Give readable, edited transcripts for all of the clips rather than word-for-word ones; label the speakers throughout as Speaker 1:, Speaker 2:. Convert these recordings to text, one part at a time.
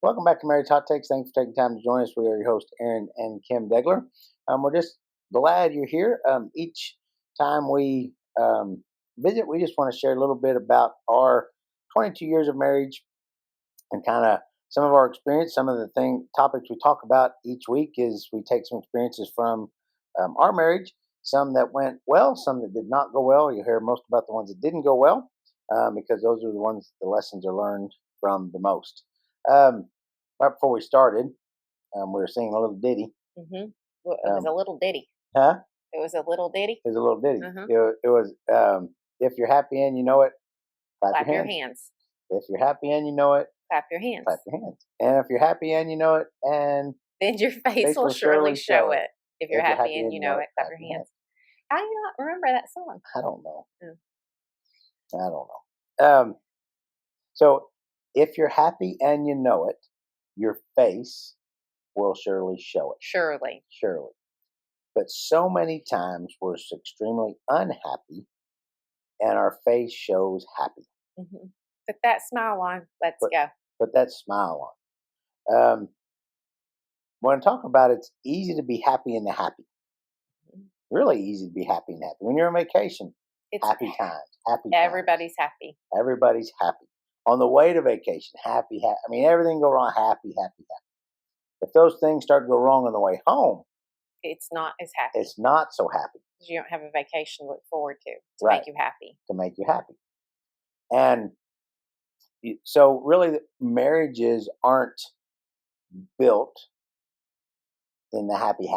Speaker 1: Welcome back to Marriage Hot Takes. Thanks for taking time to join us. We are your hosts, Aaron and Kim Degler. We're just glad you're here. Each time we visit, we just want to share a little bit about our 22 years of marriage and kind of some of our experience. Some of the topics we talk about each week is we take some experiences from our marriage, some that went well, some that did not go well. You'll hear most about the ones that didn't go well because those are the ones the lessons are learned from the most. Right before we started, we were singing a little ditty.
Speaker 2: Mm-hmm. Well, it was a little ditty.
Speaker 1: Huh?
Speaker 2: It was a little ditty.
Speaker 1: It was a little ditty.
Speaker 2: Uh-huh.
Speaker 1: It was, if you're happy and you know it,
Speaker 2: clap your hands.
Speaker 1: If you're happy and you know it,
Speaker 2: clap your hands.
Speaker 1: Clap your hands. And if you're happy and you know it, and
Speaker 2: then your face will surely show it. If you're happy and you know it, clap your hands. How do you not remember that song?
Speaker 1: I don't know. I don't know. So if you're happy and you know it, your face will surely show it.
Speaker 2: Surely.
Speaker 1: But so many times we're extremely unhappy and our face shows happy.
Speaker 2: Mm-hmm. Put that smile on. Let's go.
Speaker 1: Put that smile on. When I talk about it's easy to be happy in the happy. Mm-hmm. Really easy to be happy and happy. When you're on vacation, it's happy times.
Speaker 2: Everybody's happy.
Speaker 1: Everybody's happy. On the way to vacation, happy. I mean, everything go wrong, happy. If those things start to go wrong on the way home,
Speaker 2: it's not as happy.
Speaker 1: It's not so happy.
Speaker 2: You don't have a vacation to look forward to
Speaker 1: right.
Speaker 2: Make you happy.
Speaker 1: To make you happy. And so really marriages aren't built in the happy,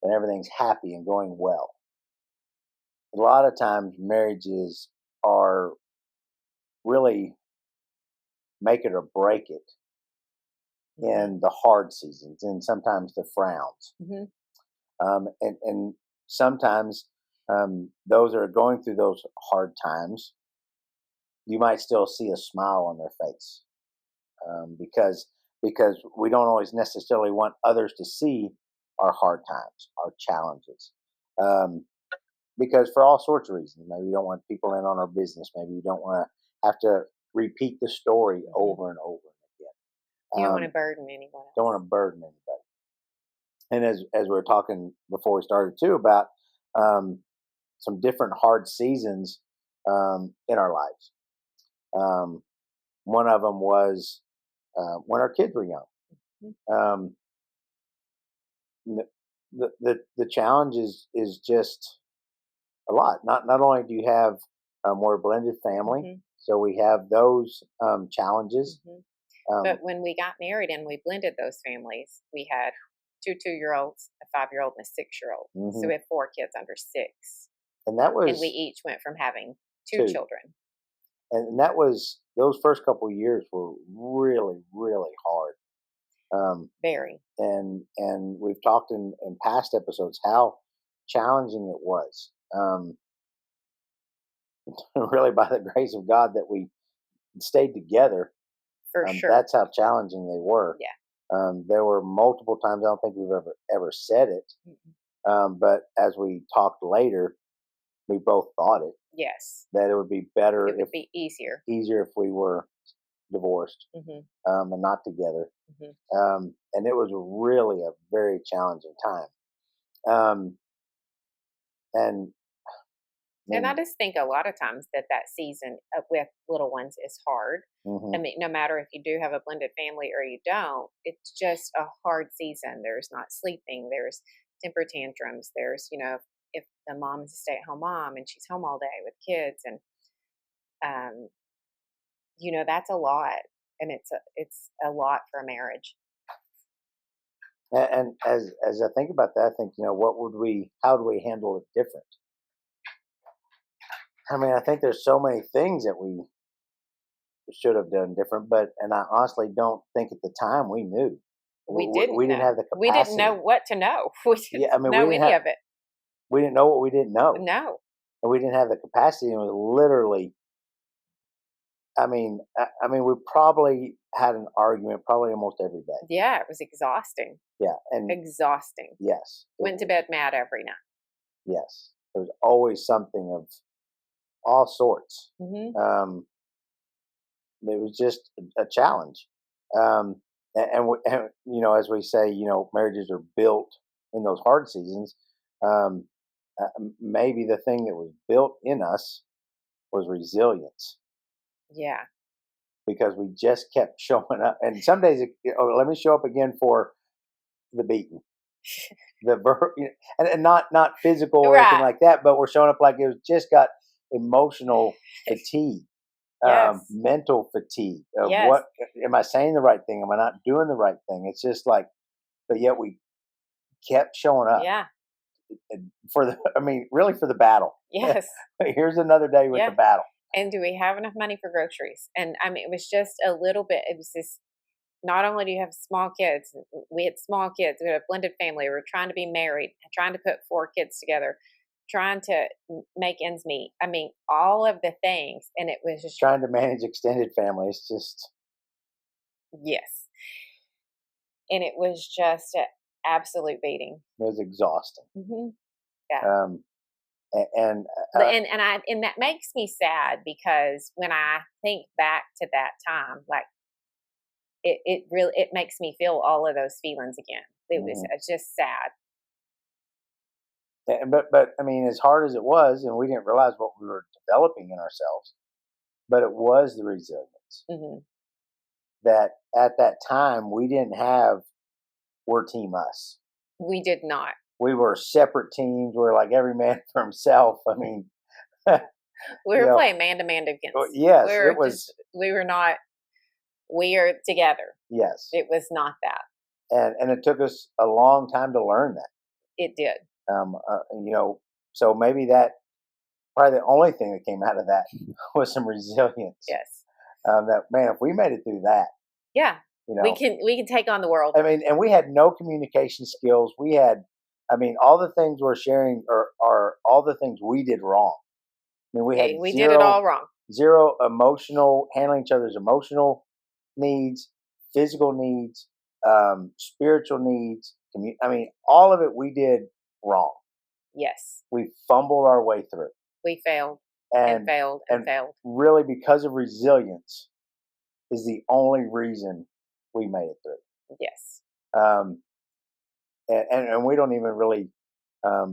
Speaker 1: when everything's happy and going well. A lot of times marriages are really make it or break it in the hard seasons and sometimes the frowns. Mm-hmm. And sometimes those that are going through those hard times, you might still see a smile on their face because we don't always necessarily want others to see our hard times, our challenges. Because for all sorts of reasons, maybe we don't want people in on our business. Maybe we don't want to have to repeat the story over and over again.
Speaker 2: You don't want to burden anyone else.
Speaker 1: Don't want to burden anybody. And as we were talking before we started too about some different hard seasons in our lives. One of them was when our kids were young. The challenge is just a lot. Not only do you have we're a blended family, so we have those challenges.
Speaker 2: But when we got married and we blended those families, we had 2 2-year-olds, a 5-year-old, and a 6-year-old. So we had 4 kids under 6.
Speaker 1: And that was,
Speaker 2: and we each went from having 2 children.
Speaker 1: And that was, those first couple of years were really, really hard.
Speaker 2: Very.
Speaker 1: And we've talked in past episodes how challenging it was. Really, by the grace of God, that we stayed together.
Speaker 2: For sure.
Speaker 1: That's how challenging they were.
Speaker 2: Yeah.
Speaker 1: There were multiple times, I don't think we've ever said it, but as we talked later, we both thought it.
Speaker 2: Yes.
Speaker 1: That it would be better.
Speaker 2: It would be easier.
Speaker 1: Easier if we were divorced and not together. And it was really a very challenging time.
Speaker 2: And I just think a lot of times that season with little ones is hard. I mean, no matter if you do have a blended family or you don't, it's just a hard season. There's not sleeping. There's temper tantrums. There's, if the mom is a stay-at-home mom and she's home all day with kids, and that's a lot, and it's a lot for a marriage.
Speaker 1: And as I think about that, I think how do we handle it different? I mean, I think there's so many things that we should have done different, and I honestly don't think at the time we knew.
Speaker 2: We didn't
Speaker 1: have the capacity.
Speaker 2: We didn't know what to know. We didn't know any of it.
Speaker 1: We didn't know what we didn't know.
Speaker 2: No.
Speaker 1: And we didn't have the capacity. And it was literally, I mean, we probably had an argument probably almost every day.
Speaker 2: Yeah, it was exhausting.
Speaker 1: Yeah.
Speaker 2: Exhausting.
Speaker 1: Yes.
Speaker 2: Went to bed mad every night.
Speaker 1: Yes. There was always something of all sorts. It was just a challenge. And as we say, marriages are built in those hard seasons. Um, Maybe the thing that was built in us was resilience,
Speaker 2: Yeah.
Speaker 1: because we just kept showing up. And some days, let me show up again for the beating, and not physical or anything
Speaker 2: Right.
Speaker 1: like that, but we're showing up like it was just got emotional fatigue,
Speaker 2: Yes.
Speaker 1: mental fatigue of
Speaker 2: Yes.
Speaker 1: what am I saying the right thing? Am I not doing the right thing? It's just like, but yet we kept showing up
Speaker 2: Yeah.
Speaker 1: for I mean, really for the battle.
Speaker 2: Yes.
Speaker 1: Here's another day with the
Speaker 2: Yeah.
Speaker 1: battle.
Speaker 2: And do we have enough money for groceries? And I mean, it was just a little bit. It was this. Not only do you have small kids, we had small kids. We had a blended family. We were trying to be married, trying to put 4 kids together, trying to make ends meet. I mean, all of the things, and it was just
Speaker 1: Trying to manage extended families, just
Speaker 2: yes, and it was just an absolute beating.
Speaker 1: was exhausting.
Speaker 2: Yeah.
Speaker 1: Um, and
Speaker 2: And that makes me sad because when I think back to that time, like it really it makes me feel all of those feelings again. It was
Speaker 1: mhm.
Speaker 2: just sad.
Speaker 1: But I mean, as hard as it was, and we didn't realize what we were developing in ourselves, but it was the resilience
Speaker 2: Hmm.
Speaker 1: that at that time we didn't have. We're team us.
Speaker 2: We did not.
Speaker 1: We were separate teams. We were like every man for himself. I mean,
Speaker 2: We
Speaker 1: you
Speaker 2: were
Speaker 1: know,
Speaker 2: playing man to man against. We
Speaker 1: yes, it
Speaker 2: were just
Speaker 1: was.
Speaker 2: we were not we are together.
Speaker 1: Yes,
Speaker 2: It was not that.
Speaker 1: and it took us a long time to learn that.
Speaker 2: It did.
Speaker 1: So maybe that probably the only thing that came out of that was some resilience.
Speaker 2: Yes.
Speaker 1: That man, if we made it through that,
Speaker 2: Yeah.
Speaker 1: you
Speaker 2: We
Speaker 1: know,
Speaker 2: can take on the world.
Speaker 1: I mean, and we had no communication skills. We had, I mean, all the things we're sharing are all the things we did wrong. I mean, we had
Speaker 2: We did it all wrong.
Speaker 1: zero emotional handling each other's emotional needs, physical needs, spiritual needs. I mean, all of it we did wrong.
Speaker 2: Yes.
Speaker 1: We fumbled our way through,
Speaker 2: We failed and
Speaker 1: and
Speaker 2: failed and failed.
Speaker 1: really because of resilience is the only reason we made it through.
Speaker 2: Yes.
Speaker 1: Um, and we don't even really,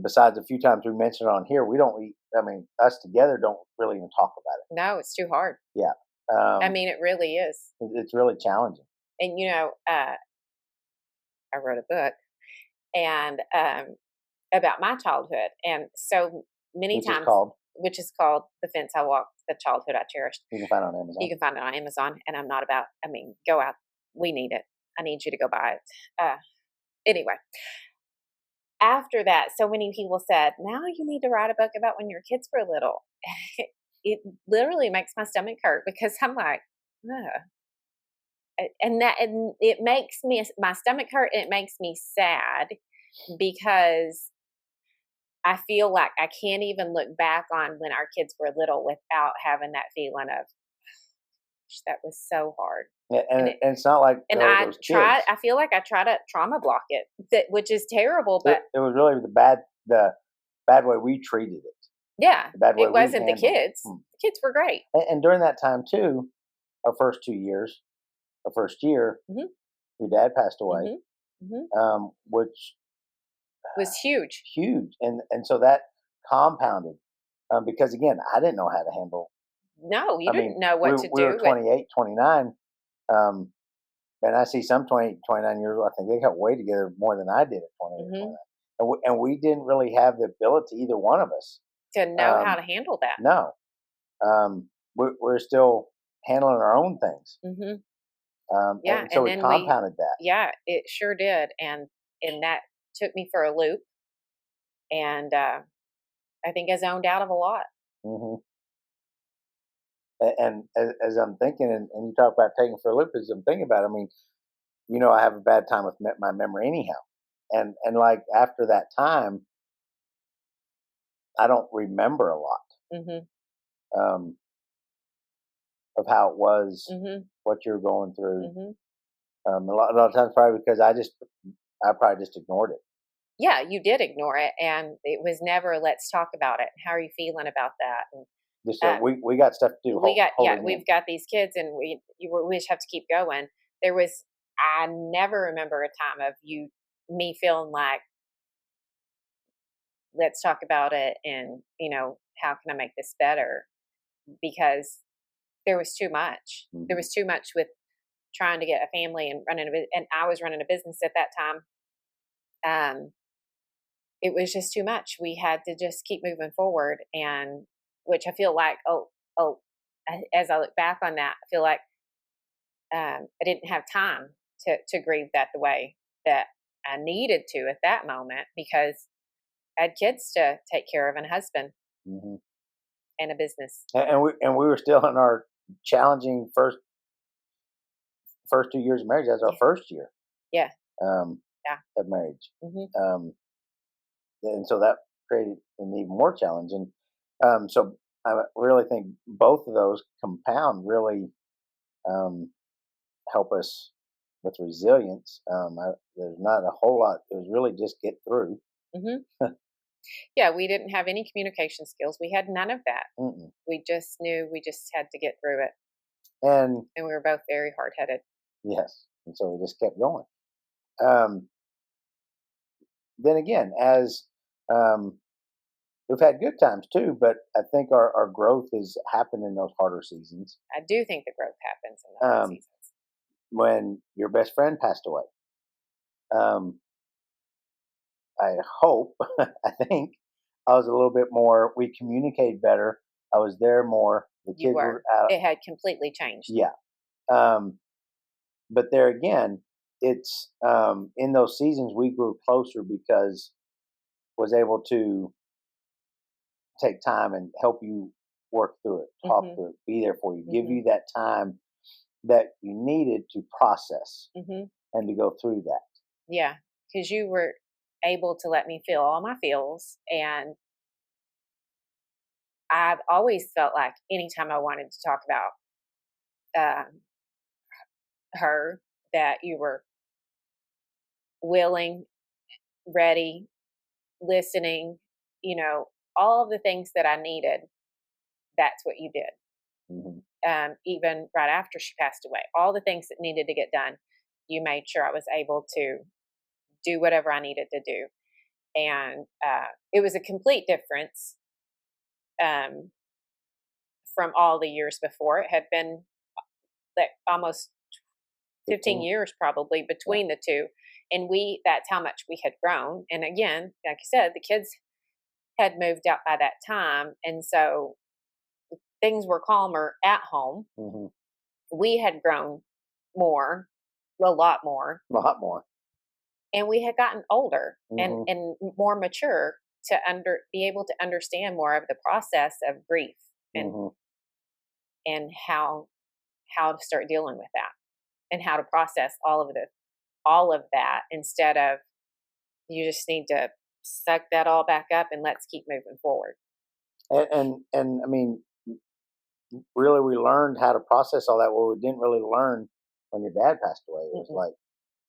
Speaker 1: besides a few times we mentioned on here, we don't. I mean, us together don't really even talk about it.
Speaker 2: No, it's too hard.
Speaker 1: Yeah,
Speaker 2: I mean, it really is.
Speaker 1: it's really challenging.
Speaker 2: And I wrote a book and about my childhood, and so many
Speaker 1: Which is
Speaker 2: times,
Speaker 1: called.
Speaker 2: which is called "The Fence I Walked: The Childhood I Cherished."
Speaker 1: You can find it on Amazon.
Speaker 2: You can find it on Amazon, and I'm not about. I mean, go out. We need it. I need you to go buy it. Anyway, after that, so many people said, "Now you need to write a book about when your kids were little." It literally makes my stomach hurt because I'm like, ugh. And it makes me my stomach hurt. It makes me sad because I feel like I can't even look back on when our kids were little without having that feeling of that was so hard.
Speaker 1: Yeah,
Speaker 2: And
Speaker 1: and it's not like those kids.
Speaker 2: I feel like I try to trauma block it, which is terrible.
Speaker 1: It,
Speaker 2: But
Speaker 1: it was really the bad way we treated it.
Speaker 2: yeah,
Speaker 1: The bad way
Speaker 2: it
Speaker 1: we
Speaker 2: wasn't the
Speaker 1: handled it.
Speaker 2: kids. The kids were great.
Speaker 1: And during that time too, our first 2 years, our first year,
Speaker 2: Hmm.
Speaker 1: your dad passed away, which
Speaker 2: Was huge.
Speaker 1: huge, and so that compounded, because again, I didn't know how to handle.
Speaker 2: No, you
Speaker 1: I mean,
Speaker 2: didn't know what to
Speaker 1: we were
Speaker 2: do.
Speaker 1: 28, 29, and I see some 28, 29 years old. I think they got way together more than I did at 28 or 29. And we didn't really have the ability, either one of us,
Speaker 2: To know how to handle that.
Speaker 1: no. We're still handling our own things.
Speaker 2: Yeah,
Speaker 1: And so
Speaker 2: and
Speaker 1: it
Speaker 2: then
Speaker 1: compounded that.
Speaker 2: yeah, it sure did, and that took me for a loop, and I think I zoned out of a lot.
Speaker 1: hmm And as I'm thinking, and you talk about taking for a loop, as I'm thinking about it, I mean, I have a bad time with my memory anyhow. And like after that time, I don't remember a lot
Speaker 2: Mhm.
Speaker 1: um, of how it was,
Speaker 2: Mhm.
Speaker 1: what you're going through.
Speaker 2: Mhm.
Speaker 1: A lot of times, probably because I probably just ignored it.
Speaker 2: Yeah, you did ignore it, and it was never, "Let's talk about it. How are you feeling about that?" And
Speaker 1: Just
Speaker 2: uh,
Speaker 1: we got stuff to do.
Speaker 2: we got
Speaker 1: Hold
Speaker 2: yeah,
Speaker 1: it in.
Speaker 2: we've got these kids, and we just have to keep going. I never remember a time of me feeling like, let's talk about it, and how can I make this better? Because there was too much. There was too much with trying to get a family and and I was running a business at that time. It was just too much. We had to just keep moving forward, and which I feel like, as I look back on that, I feel like I didn't have time to grieve that the way that I needed to at that moment, because I had kids to take care of, and a husband,
Speaker 1: hmm
Speaker 2: and a business.
Speaker 1: And we were still in our challenging first 2 years of marriage. That's our
Speaker 2: Yeah.
Speaker 1: first year
Speaker 2: Yeah.
Speaker 1: um,
Speaker 2: Yeah.
Speaker 1: of marriage.
Speaker 2: hmm
Speaker 1: And so that created an even more challenge. And so I really think both of those compound really um, help us with resilience. There's not a whole lot. It was really just get through.
Speaker 2: hmm Yeah, we didn't have any communication skills. We had none of that.
Speaker 1: Mm-mm.
Speaker 2: We just knew we just had to get through it,
Speaker 1: And
Speaker 2: and we were both very hard headed.
Speaker 1: yes, and so we just kept going. Um, then again, as um, we've had good times too, but I think our growth has happened in those harder seasons.
Speaker 2: I do think the growth happens in the hard
Speaker 1: Um,
Speaker 2: seasons.
Speaker 1: when your best friend passed away, um, I hope, I think I was a little bit more, we communicated better. I was there more. The
Speaker 2: You
Speaker 1: kids
Speaker 2: were.
Speaker 1: were out.
Speaker 2: It had completely changed.
Speaker 1: Yeah. Um, but there again, it's in those seasons we grew closer because was able to take time and help you work through it, talk
Speaker 2: hmm
Speaker 1: through it, be there for you, give
Speaker 2: hmm
Speaker 1: you that time that you needed to process
Speaker 2: hmm
Speaker 1: and to go through that.
Speaker 2: Yeah, because you were able to let me feel all my feels, and I've always felt like anytime I wanted to talk about um, her, that you were willing, ready, listening, all of the things that I needed. That's what you did.
Speaker 1: hmm
Speaker 2: Even right after she passed away, all the things that needed to get done, you made sure I was able to do whatever I needed to do. And it was a complete difference um, from all the years before. It had been like almost 15
Speaker 1: 15.
Speaker 2: years probably
Speaker 1: Yeah.
Speaker 2: between the two. And that's how much we had grown. And again, like you said, the kids had moved out by that time. And so things were calmer at home.
Speaker 1: hmm
Speaker 2: We had grown more, a lot more,
Speaker 1: A lot more.
Speaker 2: and we had gotten older and
Speaker 1: hmm
Speaker 2: more mature to be able to understand more of the process of grief, and
Speaker 1: hmm
Speaker 2: how to start dealing with that, and how to process all of that, instead of, you just need to suck that all back up and let's keep moving forward.
Speaker 1: and I mean, really, we learned how to process all that. Where we didn't really learn when your dad passed away. It was
Speaker 2: Mm-mm.
Speaker 1: like,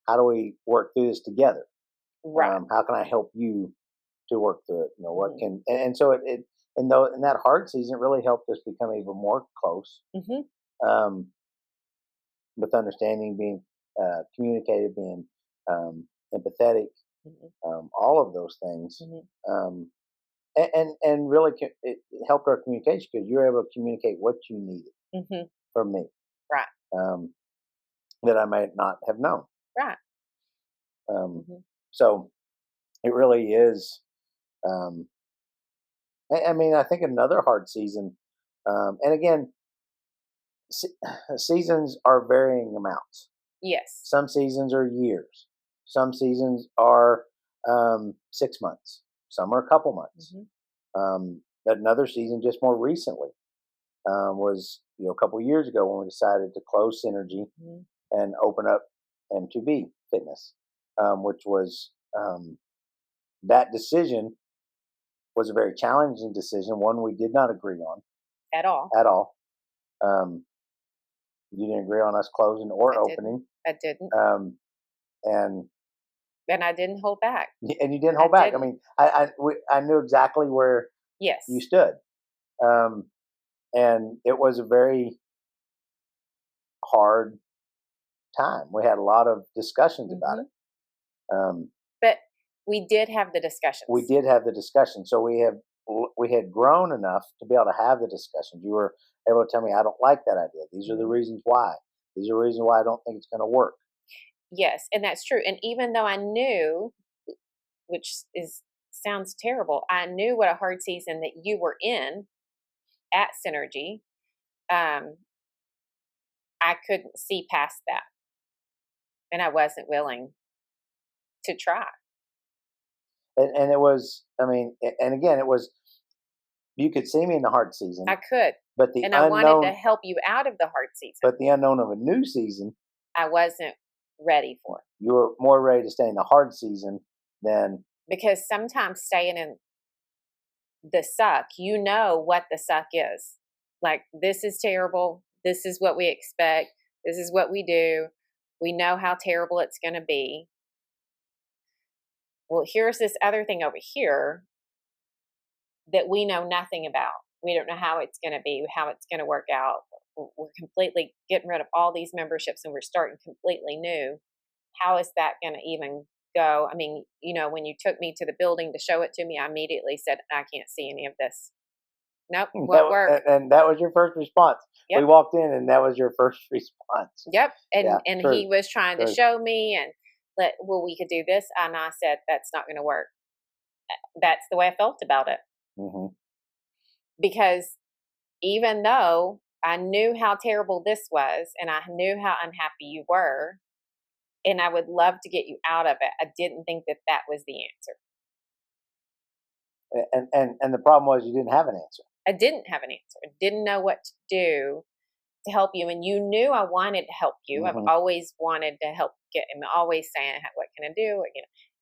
Speaker 1: how do we work through this together?
Speaker 2: Right.
Speaker 1: How can I help you to work through it? What
Speaker 2: hmm
Speaker 1: can and so it and though in that hard season, it really helped us become even more close,
Speaker 2: hmm
Speaker 1: um, with understanding, being communicative, being empathetic,
Speaker 2: hmm
Speaker 1: all of those things.
Speaker 2: hmm
Speaker 1: Um, and really, it helped our communication because you were able to communicate what you needed
Speaker 2: hmm
Speaker 1: from me,
Speaker 2: Right.
Speaker 1: um, that I might not have known.
Speaker 2: Right.
Speaker 1: Um,
Speaker 2: hmm
Speaker 1: so it really is. Um, I mean, I think another hard season, and again, seasons are varying amounts.
Speaker 2: Yes.
Speaker 1: Some seasons are years. Some seasons are 6 months. Some are a couple months.
Speaker 2: hmm
Speaker 1: Another season, just more recently, was a couple years ago when we decided to close Synergy
Speaker 2: hmm
Speaker 1: and open up M2B Fitness, which was that decision was a very challenging decision, one we did not agree on
Speaker 2: At all.
Speaker 1: at all. Um, you didn't agree on us closing or
Speaker 2: I didn't.
Speaker 1: opening,
Speaker 2: I didn't.
Speaker 1: um, and
Speaker 2: And I didn't hold back.
Speaker 1: and you didn't
Speaker 2: I
Speaker 1: hold back. I
Speaker 2: didn't.
Speaker 1: mean, I knew exactly where you
Speaker 2: Yes.
Speaker 1: stood, um, and it was a very hard time. We had a lot of discussions about it.
Speaker 2: But we did have the discussions.
Speaker 1: We did have the discussion. So we had grown enough to be able to have the discussions. You were able to tell me, I don't like that idea. These are the reasons why. These are the reasons why I don't think it's going to work.
Speaker 2: Yes, and that's true. And even though I knew, which sounds terrible, I knew what a hard season that you were in at Synergy. I couldn't see past that, and I wasn't willing to try.
Speaker 1: And it was, I mean, and again, it was, you could see me in the hard season.
Speaker 2: I could,
Speaker 1: but the
Speaker 2: and
Speaker 1: unknown,
Speaker 2: I wanted to help you out of the hard season.
Speaker 1: But the unknown of a new season,
Speaker 2: I wasn't ready for.
Speaker 1: You were more ready to stay in the hard season than,
Speaker 2: because sometimes staying in the suck, you know what the suck is. Like, this is terrible. This is what we expect. This is what we do. We know how terrible it's going to be. Well, here's this other thing over here that we know nothing about. We don't know how it's going to be, how it's going to work out. We're completely getting rid of all these memberships and we're starting completely new. How is that going to even go? I mean, when you took me to the building to show it to me, I immediately said, I can't see any of this. Nope, won't work.
Speaker 1: And that was your first response.
Speaker 2: Yep.
Speaker 1: We walked in and that was your first response.
Speaker 2: Yep. And true. He was trying to show me and we could do this. And I said, that's not going to work. That's the way I felt about it.
Speaker 1: Mm-hmm.
Speaker 2: Because even though I knew how terrible this was and I knew how unhappy you were, and I would love to get you out of it, I didn't think that was the
Speaker 1: answer. And the problem was you didn't have an answer.
Speaker 2: I didn't have an answer. I didn't know what to do to help you. And you knew I wanted to help you. Mm-hmm. I've always wanted to help I'm always saying, what can I do?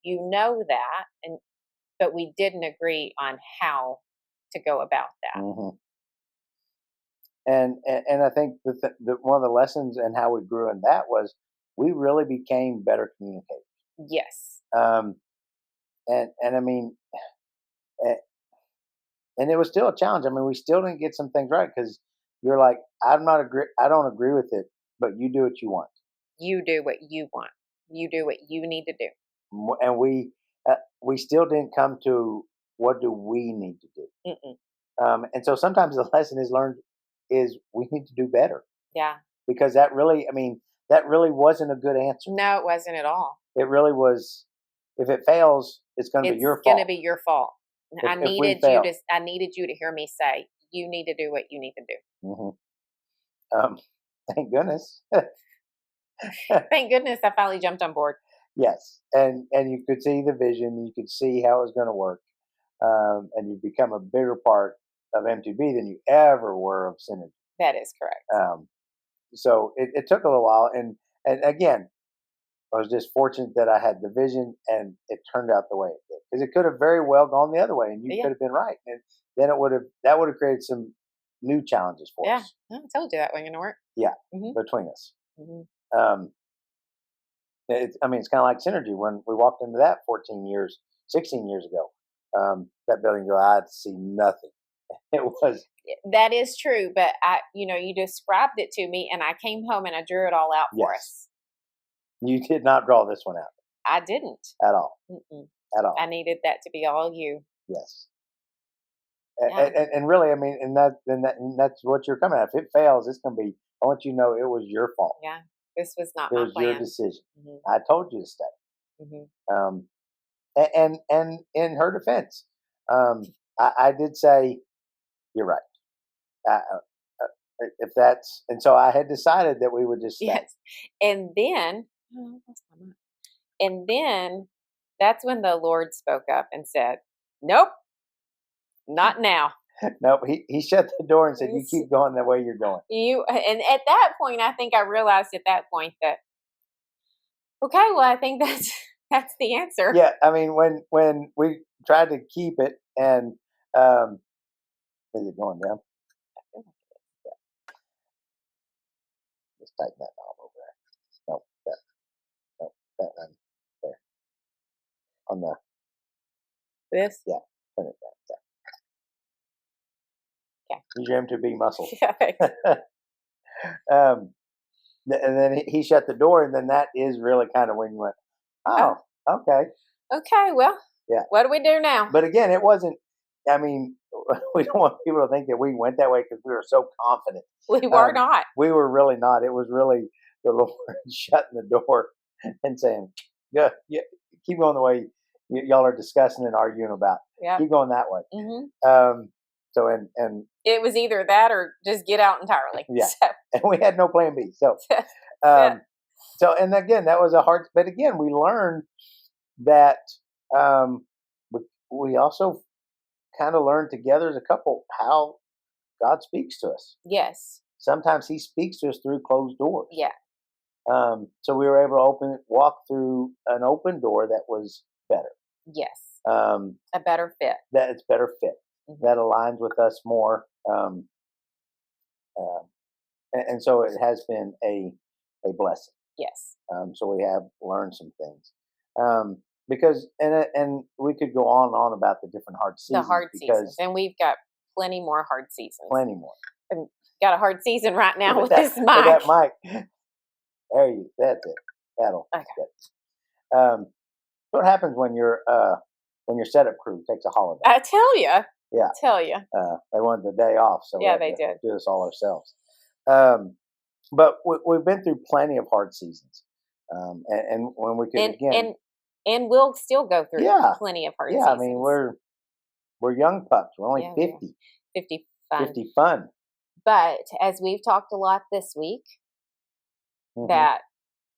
Speaker 2: You know that. But we didn't agree on how to go about that.
Speaker 1: Mm-hmm. And I think one of the lessons and how we grew in that was we really became better communicators.
Speaker 2: Yes.
Speaker 1: And I mean, and it was still a challenge. I mean, we still didn't get some things right because you're like, I don't agree with it, but you do what you want.
Speaker 2: You do what you want. You do what you need to do.
Speaker 1: And we still didn't come to what do we need to do. And so sometimes the lesson is learned is we need to do better.
Speaker 2: Yeah.
Speaker 1: Because that really wasn't a good answer.
Speaker 2: No, it wasn't at all.
Speaker 1: It really was. If it fails, it's going to be your fault.
Speaker 2: It's going to be your fault. I needed you to hear me say, you need to do what you need to do.
Speaker 1: Mm-hmm. Thank goodness.
Speaker 2: Thank goodness I finally jumped on board.
Speaker 1: Yes. And you could see the vision. You could see how it was going to work. And you become a bigger part of M2B than you ever were of Synergy.
Speaker 2: That is correct.
Speaker 1: So it took a little while. And again, I was just fortunate that I had the vision and it turned out the way it did. Because it could have very well gone the other way and you could have been right. And then that would have created some new challenges for us.
Speaker 2: Yeah, I told you that wasn't going to work.
Speaker 1: Yeah, between us. Mm-hmm. It's kind of like Synergy. When we walked into that 16 years ago, that building, I see nothing. It was.
Speaker 2: That is true, but you described it to me, and I came home and I drew it all out for us.
Speaker 1: You did not draw this one out.
Speaker 2: I didn't
Speaker 1: at all.
Speaker 2: Mm-mm.
Speaker 1: At all.
Speaker 2: I needed that to be all you.
Speaker 1: Yes. And really, I mean, and that's what you're coming at. If it fails, it's going to be. I want you to know it was your fault.
Speaker 2: Yeah, this was not my plan.
Speaker 1: It was your decision. Mm-hmm. I told you to stay.
Speaker 2: Mm-hmm.
Speaker 1: And in her defense, I did say, "You're right." If that's, and so I had decided that we would just stay.
Speaker 2: Yes, and then that's when the Lord spoke up and said, "Nope, not now."
Speaker 1: Nope, he shut the door and said, "You keep going the way you're going."
Speaker 2: And at that point, I think I realized at that point that, okay, well, I think that's the answer.
Speaker 1: Yeah, I mean, when we tried to keep it, and is it going down? Yeah. Just tighten that knob over there. Nope, that one there. On the
Speaker 2: this?
Speaker 1: Yeah, turn it down.
Speaker 2: Yeah.
Speaker 1: Use your M2B muscle.
Speaker 2: Yeah.
Speaker 1: and then he shut the door, and then that is really kind of when you went,
Speaker 2: Oh,
Speaker 1: oh, okay,
Speaker 2: okay. Well,
Speaker 1: yeah.
Speaker 2: what do we do now?
Speaker 1: But again, it wasn't. I mean, we don't want people to think that we went that way because we were so confident.
Speaker 2: We were not.
Speaker 1: We were really not. It was really the Lord shutting the door and saying, "Yeah, yeah, keep going the way y'all are discussing and arguing about.
Speaker 2: Yeah.
Speaker 1: Keep going that way."
Speaker 2: Mm-hmm.
Speaker 1: So and
Speaker 2: it was either that or just get out entirely.
Speaker 1: Yeah,
Speaker 2: so.
Speaker 1: And we had no plan B. So and again, that was a hard. But again, we learned that we also kind of learned together as a couple how God speaks to us.
Speaker 2: Yes.
Speaker 1: Sometimes He speaks to us through closed doors.
Speaker 2: Yeah.
Speaker 1: So we were able to walk through an open door that was better.
Speaker 2: Yes. A better fit.
Speaker 1: That it's better fit. Mm-hmm. That aligns with us more. And so it has been a blessing.
Speaker 2: Yes.
Speaker 1: So we have learned some things. Because and we could go on and on about the different hard seasons.
Speaker 2: The hard seasons, and we've got plenty more hard seasons.
Speaker 1: Plenty more.
Speaker 2: And got a hard season right now with this mic.
Speaker 1: With that mic. There you. That's it. That'll.
Speaker 2: Okay.
Speaker 1: What happens when your setup crew takes a holiday?
Speaker 2: I tell you.
Speaker 1: Yeah.
Speaker 2: I tell you.
Speaker 1: They wanted the day off, so
Speaker 2: yeah, they did
Speaker 1: do this all ourselves. But we've been through plenty of hard seasons, and when we could
Speaker 2: and we'll still go through plenty of hard seasons.
Speaker 1: I mean, we're young pups. We're only 50.
Speaker 2: 50 fun.
Speaker 1: 50 fun.
Speaker 2: But as we've talked a lot this week, that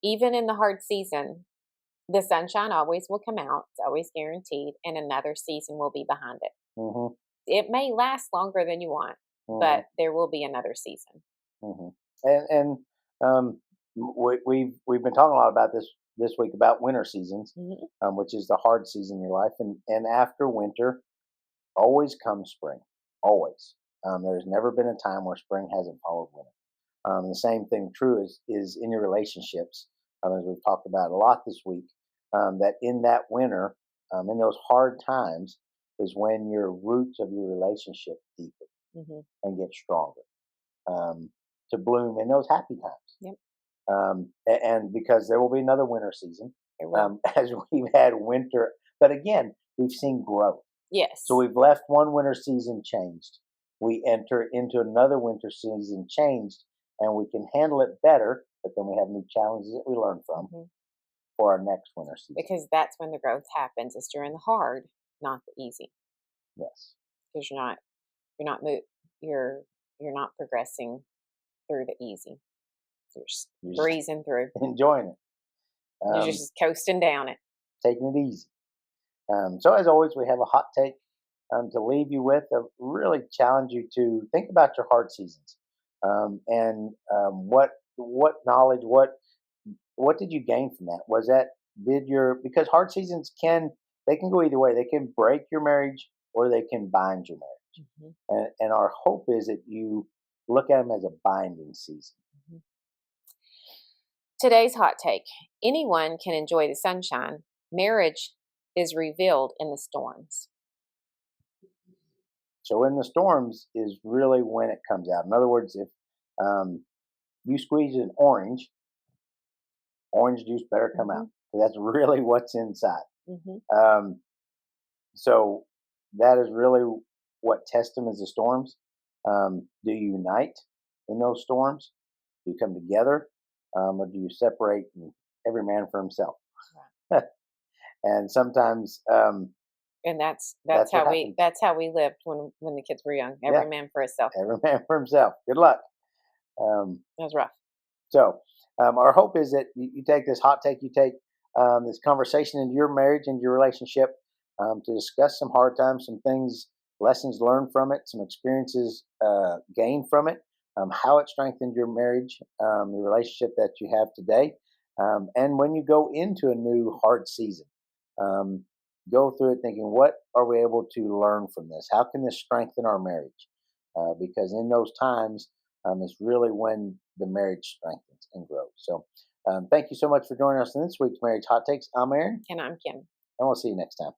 Speaker 2: even in the hard season, the sunshine always will come out. It's always guaranteed, and another season will be behind it. Mm-hmm. It may last longer than you want, but there will be another season.
Speaker 1: Mm-hmm. And we've been talking a lot about this week about winter seasons, which is the hard season in your life, and after winter, always comes spring. Always, there's never been a time where spring hasn't followed winter. The same thing true is in your relationships, as we've talked about a lot this week. That in that winter, in those hard times, is when your roots of your relationship deepen and get stronger. To bloom in those happy times.
Speaker 2: Yep.
Speaker 1: And because there will be another winter season, as we've had winter, but again, we've seen growth.
Speaker 2: Yes.
Speaker 1: So we've left one winter season changed. We enter into another winter season changed, and we can handle it better, but then we have new challenges that we learn from for our next winter season.
Speaker 2: Because that's when the growth happens. It's during the hard, not the easy.
Speaker 1: Yes.
Speaker 2: Because you're not progressing through the easy. You're breezing through.
Speaker 1: Enjoying it.
Speaker 2: You're just coasting down it.
Speaker 1: Taking it easy. So as always, we have a hot take to leave you with. Really challenge you to think about your hard seasons. And what knowledge, what did you gain from that? Was that, because hard seasons can go either way. They can break your marriage or they can bind your marriage. And our hope is that you look at them as a binding season.
Speaker 2: Today's hot take: anyone can enjoy the sunshine. Marriage is revealed in the storms.
Speaker 1: So in the storms is really when it comes out. In other words, if you squeeze an orange juice better come out. That's really what's inside. So that is really what tests them as the storms. Do you unite in those storms? Do you come together? Or do you separate and every man for himself? And sometimes,
Speaker 2: and that's how we lived when the kids were young. Every man for himself.
Speaker 1: Every man for himself. Good luck.
Speaker 2: That was rough.
Speaker 1: So our hope is that you take this hot take, you take this conversation into your marriage and your relationship to discuss some hard times, some things, lessons learned from it, some experiences gained from it, how it strengthened your marriage, the relationship that you have today. And when you go into a new hard season, go through it thinking, what are we able to learn from this? How can this strengthen our marriage? Because in those times, is really when the marriage strengthens and grows. So thank you so much for joining us in this week's Marriage Hot Takes. I'm Aaron.
Speaker 2: And I'm Kim.
Speaker 1: And we'll see you next time.